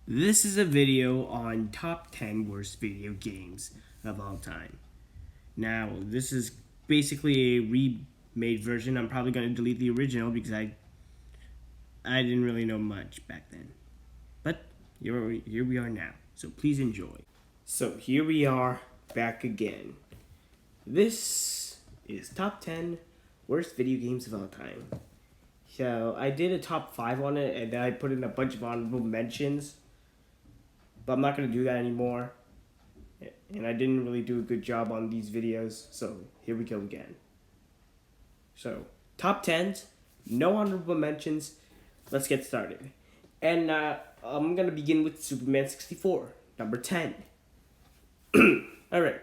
This is a video on top 10 worst video games of all time. Now, this is basically a remade version. I'm probably going to delete the original because I didn't really know much back then. But here we are now, so please enjoy. So here we are back again. This is top 10 worst video games of all time. So I did a top 5 on it, and then I put in a bunch of honorable mentions. But I'm not going to do that anymore. And I didn't really do a good job on these videos. So here we go again. So top 10s, no honorable mentions. Let's get started. And I'm going to begin with Superman 64, number 10. Alright.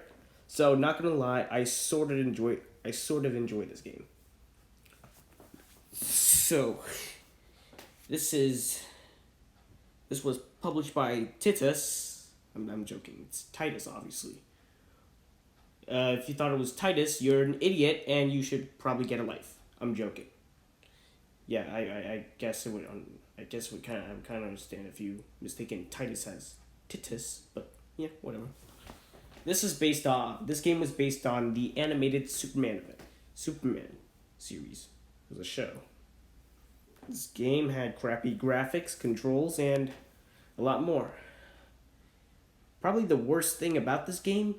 So not going to lie, I sort of enjoy this game. So this was published by Titus. I'm joking. It's Titus, obviously. If you thought it was Titus, you're an idiot, and you should probably get a life. I'm joking. Yeah, I guess it would. I guess we kind of understand if you mistaken Titus as Titus, but yeah, whatever. This game was based on the animated Superman series. It was a show. This game had crappy graphics, controls, and a lot more. Probably the worst thing about this game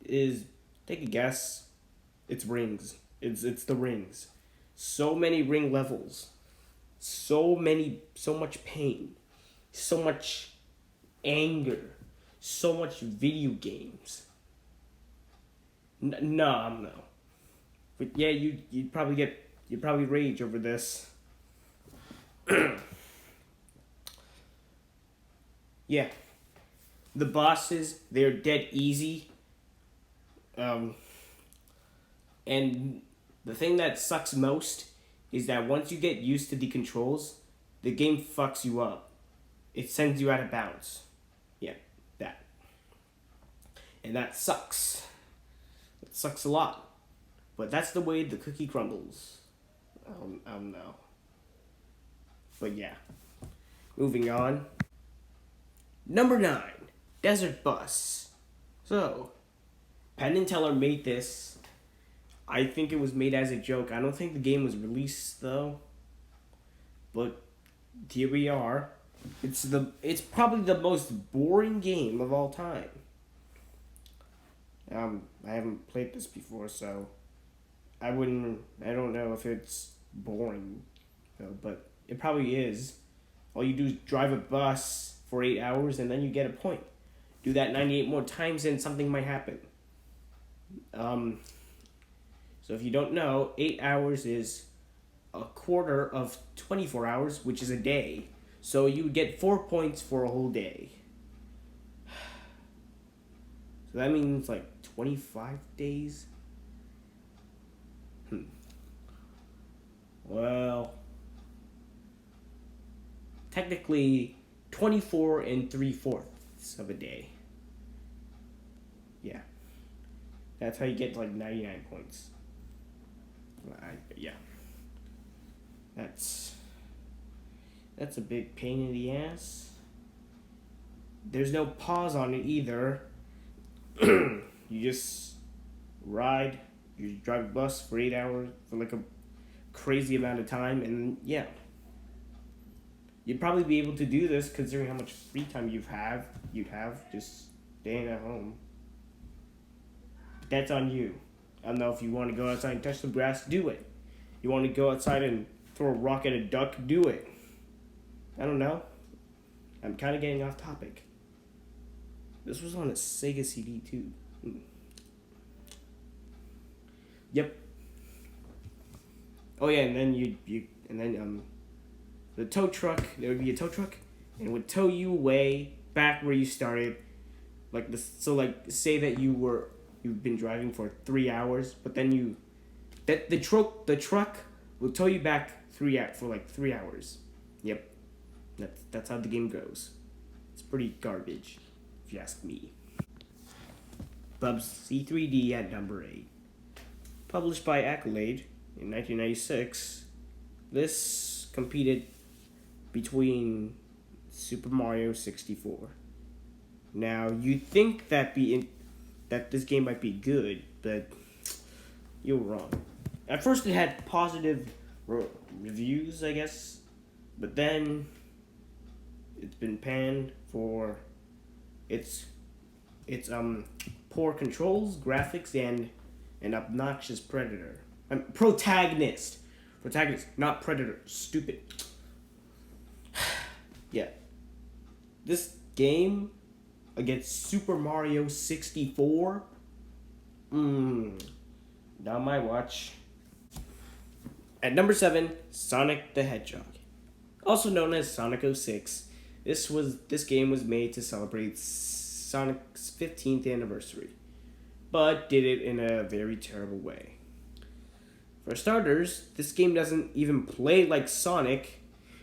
is, take a guess, it's rings. It's the rings. So many ring levels. So much pain. So much anger. So much video games. No. But yeah, you'd probably rage over this. Yeah. The bosses, they're dead easy. And the thing that sucks most is that once you get used to the controls, the game fucks you up. It sends you out of bounds. Yeah, that. And that sucks. It sucks a lot. But that's the way the cookie crumbles. I don't know. But yeah. Moving on. Number 9. Desert Bus. So, Penn and Teller made this. I think it was made as a joke. I don't think the game was released though. But here we are. It's probably the most boring game of all time. I haven't played this before, so I don't know if it's boring though, but it probably is. All you do is drive a bus for 8 hours and then you get a point. Do that 98 more times and something might happen. So if you don't know, 8 hours is a quarter of 24 hours, which is a day. So you would get 4 points for a whole day. So that means like 25 days? Well, technically 24 and 3/4 of a day. Yeah. That's how you get like 99 points. Yeah. That's a big pain in the ass. There's no pause on it either. You just ride, you drive a bus for 8 hours for like a crazy amount of time, and yeah. You'd probably be able to do this considering how much free time you'd have just staying at home. But that's on you. I don't know if you want to go outside and touch the grass, do it. You want to go outside and throw a rock at a duck, do it. I don't know. I'm kind of getting off topic. This was on a Sega CD too. Yep. Oh yeah, and then the tow truck, there would be a tow truck, and it would tow you away back where you started. Say that you've been driving for 3 hours, but then the truck will tow you back for like 3 hours. Yep. That's how the game goes. It's pretty garbage, if you ask me. Bubs C3D at number 8. Published by Accolade in 1996, this competed between Super Mario 64. Now, you'd think that this game might be good, but you're wrong. At first, it had positive reviews, I guess, but then it's been panned for its poor controls, graphics, and an obnoxious protagonist, not predator. Stupid. Yeah, this game against Super Mario 64. Down my watch. At number 7, Sonic the Hedgehog, also known as Sonic 06. This game was made to celebrate Sonic's 15th anniversary, but did it in a very terrible way. For starters, this game doesn't even play like Sonic.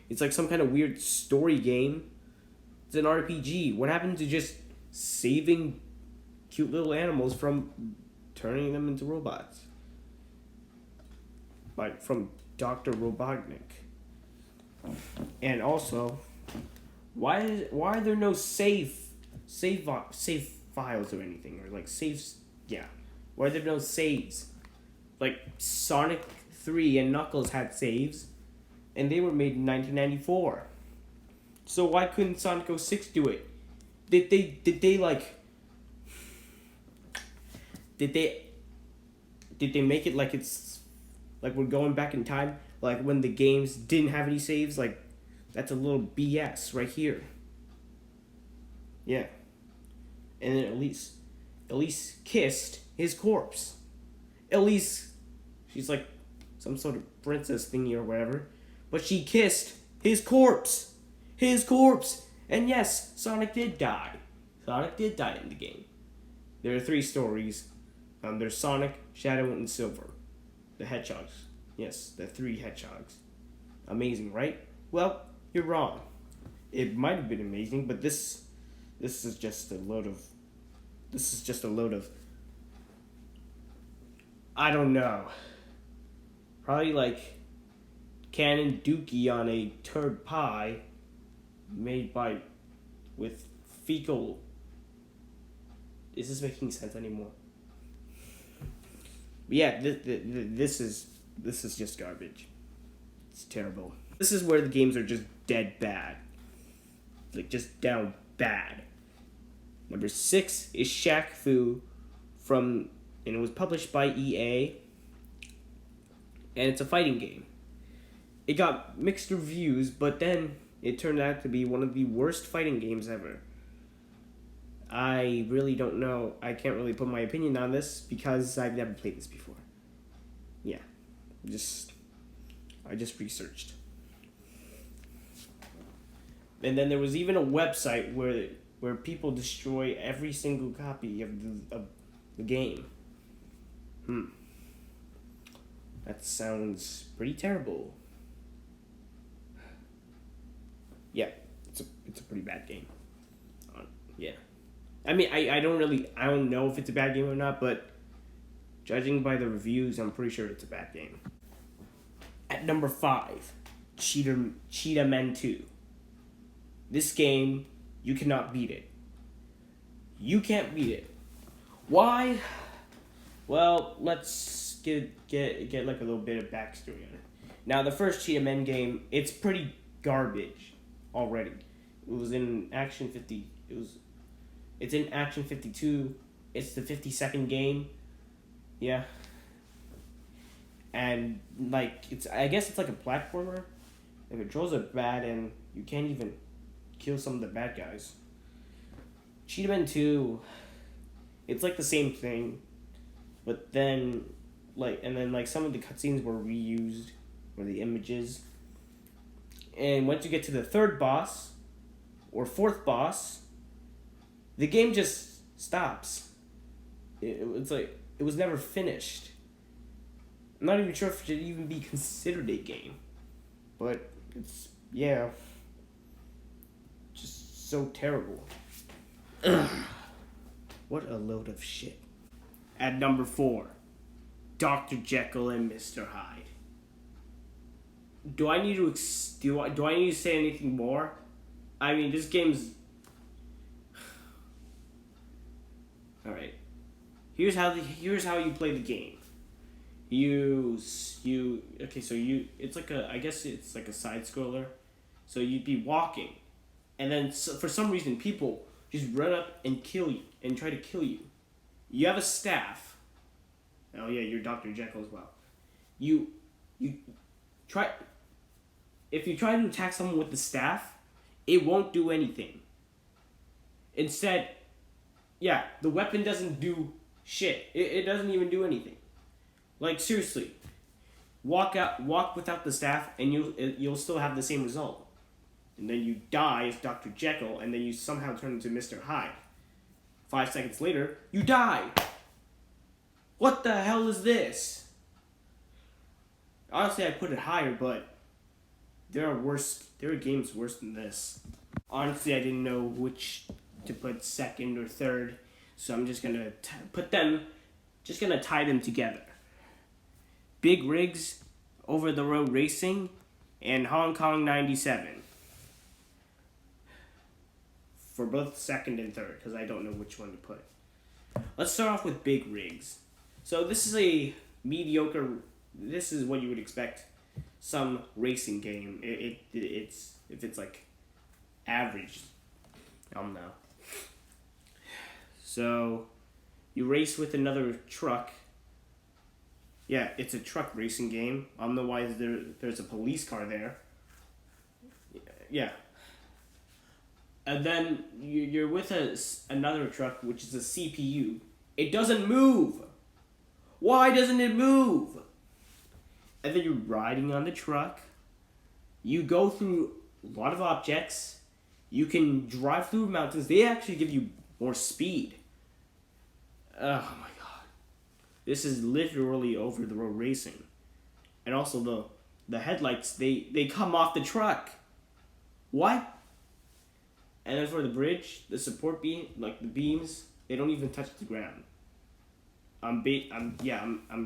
It's like some kind of weird story game. It's an RPG. What happened to just saving cute little animals from turning them into robots? Like from Dr. Robotnik. And also, why are there no save files or anything, or like saves? Yeah, why are there no saves? Like Sonic 3 and Knuckles had saves, and they were made in 1994. So why couldn't Sonic 06 do it? Did they make it like it's like we're going back in time, like when the games didn't have any saves? Like, that's a little BS right here. Yeah. And then Elise kissed his corpse. Elise, she's like some sort of princess thingy or whatever, but she kissed his corpse. His corpse. And yes, Sonic did die. Sonic did die in the game. There are 3 stories. There's Sonic, Shadow, and Silver. The hedgehogs. Yes, the 3 hedgehogs. Amazing, right? Well, you're wrong. It might have been amazing, but this is just a load of I don't know. Probably like Cannon Dookie on a turd pie made with fecal. Is this making sense anymore? But yeah, this is just garbage. It's terrible. This is where the games are just dead bad. Like, just down bad. Number 6 is Shaq Fu and it was published by EA. And it's a fighting game. It got mixed reviews, but then it turned out to be one of the worst fighting games ever. I really don't know. I can't really put my opinion on this because I've never played this before. Yeah. I just researched. And then there was even a website where people destroy every single copy of the game. That sounds pretty terrible. Yeah, it's a pretty bad game. Yeah. I mean, I don't know if it's a bad game or not, but judging by the reviews, I'm pretty sure it's a bad game. At number 5, Cheetah Men 2. This game, you cannot beat it. You can't beat it. Why? Well, let's get like a little bit of backstory on it. Now, the first Cheetah Men game, it's pretty garbage already. It was in Action 50. It's in Action 52. It's the 52nd game. Yeah. And like I guess it's like a platformer. The controls are bad and you can't even kill some of the bad guys. Cheetah Men 2, it's like the same thing, but then some of the cutscenes were reused, or the images. And once you get to the 3rd boss or 4th boss, the game just stops. It's like it was never finished. I'm not even sure if it should even be considered a game, but it's just so terrible. What a load of shit. At number 4, Dr. Jekyll and Mr. Hyde. Do I need to say anything more? I mean, this game's... Alright. Here's how you play the game. Okay, so it's like I guess it's like a side scroller. So you'd be walking, and then for some reason people just run up and kill you and try to kill you. You have a staff. Oh yeah, you're Dr. Jekyll as well. You try if you try to attack someone with the staff, it won't do anything. Instead, yeah, the weapon doesn't do shit. It doesn't even do anything. Like, seriously, walk without the staff, and you'll still have the same result. And then you die as Dr. Jekyll, and then you somehow turn into Mr. Hyde. 5 seconds later, you die. What the hell is this? Honestly, I put it higher, but there are games worse than this. Honestly, I didn't know which to put second or third, so I'm just gonna tie them together. Big Rigs, Over the Road Racing, and Hong Kong 97. For both second and third, because I don't know which one to put. Let's start off with Big Rigs. So this is a mediocre, this is what you would expect some racing game. It's if it's like average, I don't know. So you race with another truck. Yeah, it's a truck racing game. I don't know why there's a police car there. Yeah. And then you're with another truck, which is a CPU. It doesn't move. Why doesn't it move? And then you're riding on the truck. You go through a lot of objects. You can drive through mountains. They actually give you more speed. Oh my god. This is literally over the road racing. And also the headlights, they come off the truck. What? And then for the bridge, the support beam, like the beams, they don't even touch the ground. I'm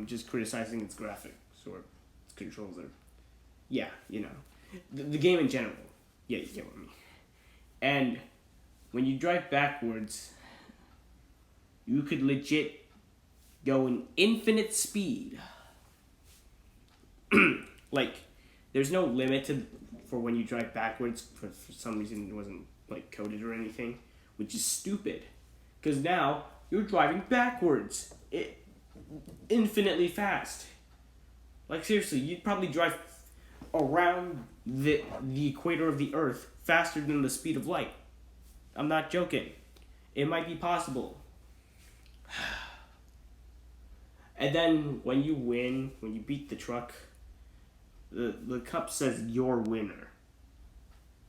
just criticizing its graphics or its controls are, yeah, you know, the game in general. Yeah, you get what I mean. And when you drive backwards, you could legit go in infinite speed. Like, there's no limit for when you drive backwards. For some reason, it wasn't like coded or anything, which is stupid. Because now you're driving backwards, infinitely fast. Like seriously, you'd probably drive around the equator of the Earth faster than the speed of light. I'm not joking. It might be possible. And then when you win, when you beat the truck, the cup says "Your winner."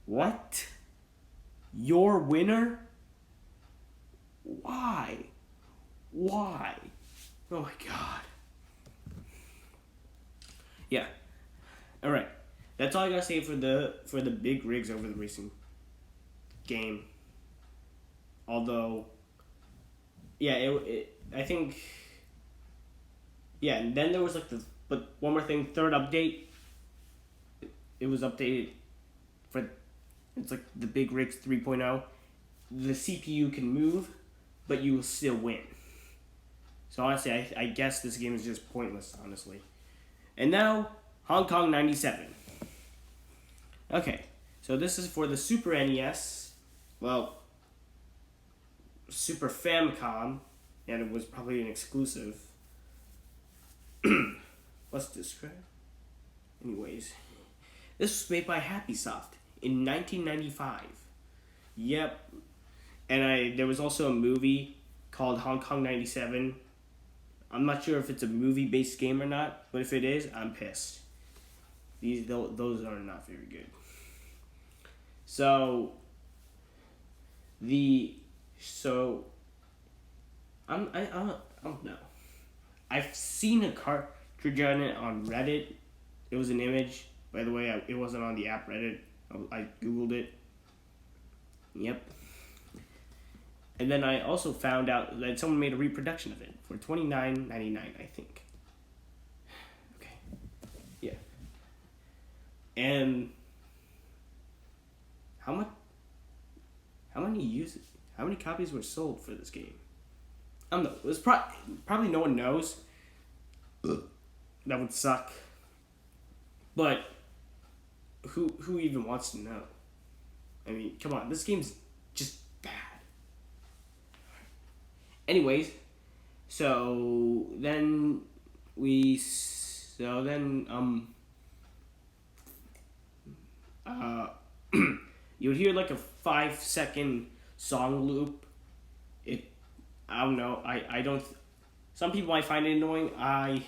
What? Your winner? Why? Why? Oh my god. Yeah. Alright. That's all I gotta say for the Big Rigs Over the Racing game. Although, yeah, I think, yeah, and then there was like but one more thing, third update, it was updated for, it's like the Big Rigs 3.0. The CPU can move, but you will still win. So honestly, I guess this game is just pointless, honestly. And now, Hong Kong 97. Okay, so this is for the Super NES, well, Super Famicom, and it was probably an exclusive. Let's describe. Anyways, this was made by Happysoft in 1995. Yep. And there was also a movie called Hong Kong 97. I'm not sure if it's a movie-based game or not, but if it is, I'm pissed. Those are not very good. So I don't know. I've seen a cartridge on it on Reddit. It was an image, by the way. It wasn't on the app Reddit. I googled it. Yep. And then I also found out that someone made a reproduction of it for $29.99, I think. Okay. Yeah. And how much? how many copies were sold for this game? I don't know. It was probably no one knows. That would suck. But who even wants to know? I mean, come on, this game's just bad. Anyways, so then you would hear like a 5-second song loop. I don't know. I don't. Some people might find it annoying. I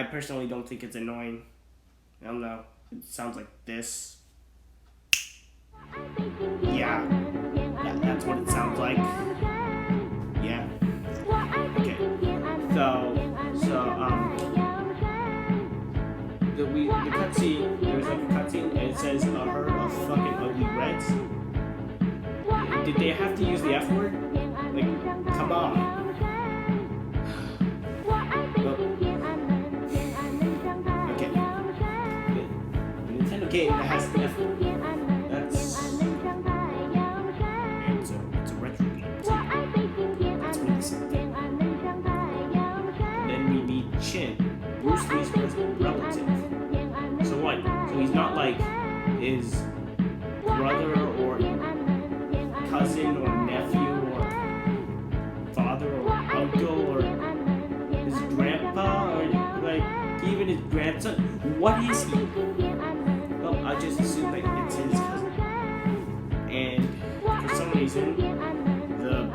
personally don't think it's annoying. I don't know. It sounds like this. Yeah, that's what it sounds like. Yeah. Okay. The cutscene. There's like a cutscene, and it says her of fucking ugly reds. Did they have to use the F word? Like, come on. Okay. The Nintendo game that has the F word. It's a retro game. That's really something. And then we meet Chin, Bruce Lee's relative. So what? So he's not like his brother or cousin or nephew or father or uncle or his grandpa or like even his grandson. What is he? Well, I just assume that it's his cousin. And for some reason, the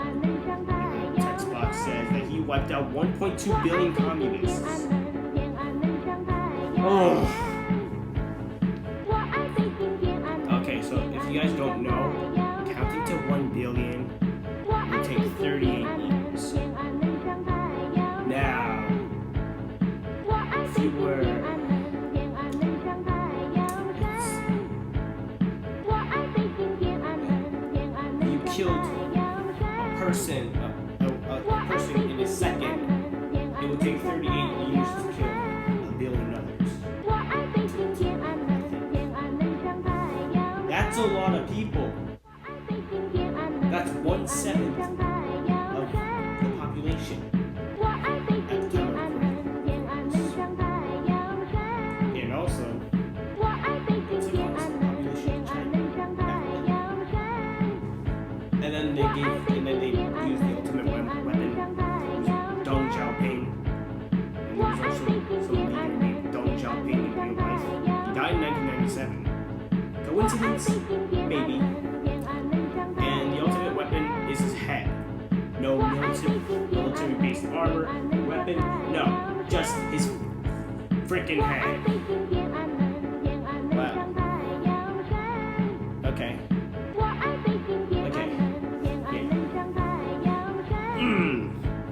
text box says that he wiped out 1.2 billion communists. Oh. Okay, so if you guys don't know, counting to 1 billion will take 38 years. Now, if you were... You killed a person in a second, it would take 38 years to kill a billion others. That's a lot of people. That's 1/7 of the population at the time of recording. And also, it's like almost the population of China. And then they used the ultimate weapon, Deng Xiaoping. And there was also some leader named Deng Xiaoping in real life. He died in 1997. Coincidence? Maybe. And the ultimate weapon is his head. No military-based armor, weapon, no, just his freaking head. Wow. Okay. Yeah.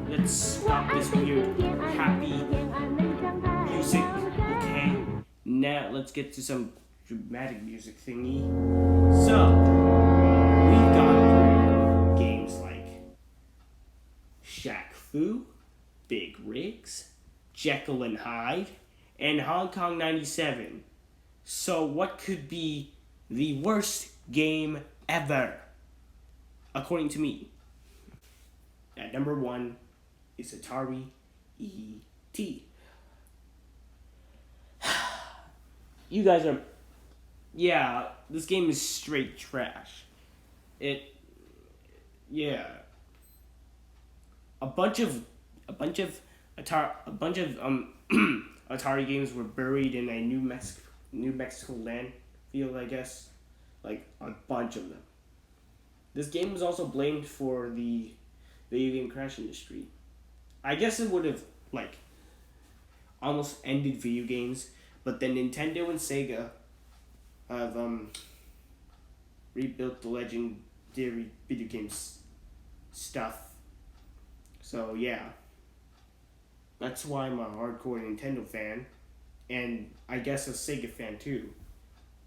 Let's stop this weird, happy music, okay? Now, let's get to some dramatic music thingy. So, we've got games like Shaq Fu, Big Rigs, Jekyll and Hyde, and Hong Kong 97. So what could be the worst game ever? According to me. At number 1 is Atari ET. You guys are... Yeah, this game is straight trash. Yeah. A bunch of Atari games were buried in a New Mexico landfill, I guess. Like a bunch of them. This game was also blamed for the video game crash industry. I guess it would have like almost ended video games, but then Nintendo and Sega have rebuilt the legendary video games stuff. So yeah, that's why I'm a hardcore Nintendo fan, and I guess a Sega fan too.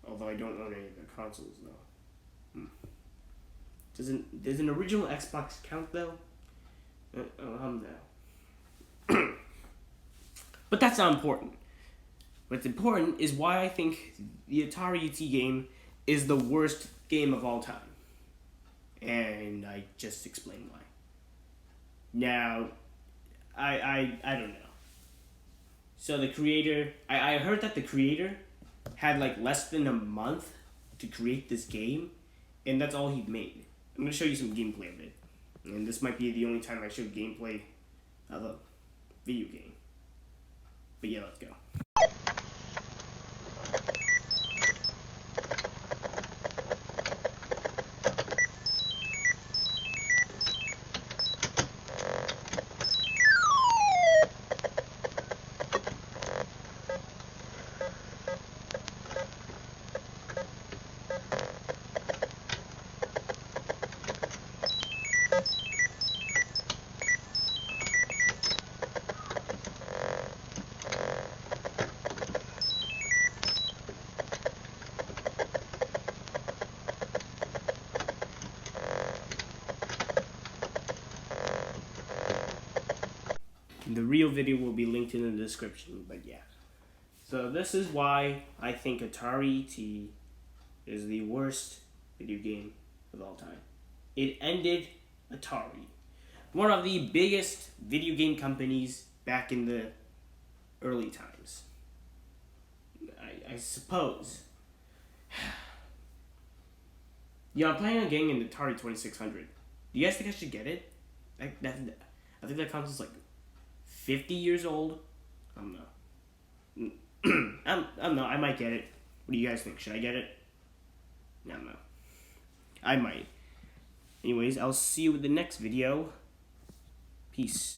Although I don't own any of their consoles though. Does an original Xbox count though? No. But that's not important. What's important is why I think the Atari ET game is the worst game of all time. and I just explained why. Now, I don't know. So the creator, I heard that the creator had like less than a month to create this game, and that's all he made. I'm gonna show you some gameplay of it, and this might be the only time I show gameplay of a video game. But yeah, let's go. The real video will be linked in the description, but yeah. So this is why I think Atari ET is the worst video game of all time. It ended Atari, one of the biggest video game companies back in the early times. I suppose. Yeah, I'm planning on getting an Atari 2600. Do you guys think I should get it? I think that console's like 50 years old. I don't know. I don't know. I might get it. What do you guys think? Should I get it? I don't know. I might. Anyways, I'll see you with the next video. Peace.